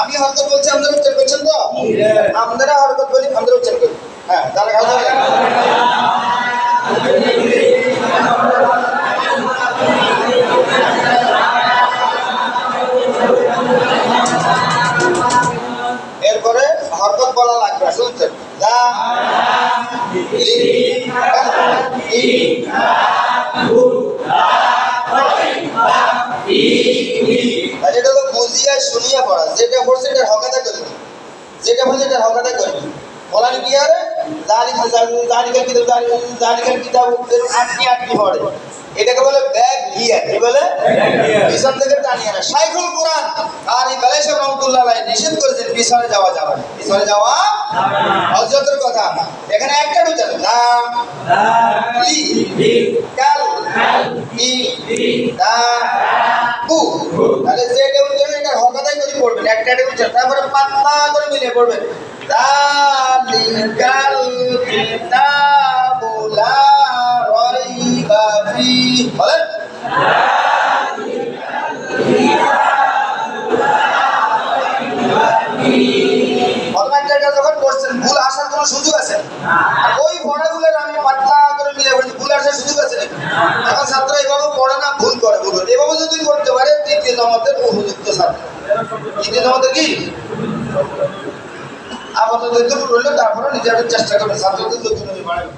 আমি হরকত বলছি, আপনারা উচ্চারণ করছেন তো? আপনারা হরকত বলি, আপনারা উচ্চারণ করি। হ্যাঁ, তাহলে এরপরে হরকত বলা লাগবে। শুনছেন? এটা হলো বুঝিয়া শুনিয়া পড়া। যেটা পড়ছে এটা হকাদা করবে, যেটা বলছে এটা হকাদা করবে। বলার কি আরে জালিকাল কিতাব আটটি আটটি পড়ে, এটাকে বলে ব্যাগ হিয়া। কি বলে? পিছন থেকে টানিয়ে না। শাইখুল কোরআন আর এই বেলায় সাহেব রহমতুল্লাহ আলাইহি নিষেধ করেছেন পিছনে যাওয়া যাবে না, পিছনে যাওয়া হযরতের কথা। এখানে একটা উচ্চারণ না লি কাল ই দা বু, তাহলে যেটা উচ্চারণ এটা হকাদাই করে পড়বেন, একটা উচ্চারণ, তারপরে পাতলা করে মিলিয়ে পড়বেন। যালিকাল কিতাবু লা রাইবা ফিহি। বলেন যখন করছেন ভুল আসার কোনো সুযোগ আছে? ওই পড়াগুলোর আমি পাতলা করে মিলে বলছি, ভুল আসার সুযোগ আছে নাকি? এখন ছাত্র এভাবে পড়ে না, ভুল করে। ভুল করে এভাবে যদি করতে পারে তৃতীয় জমাতের উপযুক্ত ছাত্র। তৃতীয় জমাতের কি আপাতত একটু রইল, তারপরে নিজেদের চেষ্টা করবে ছাত্রদের যোগ্য বাড়াবে।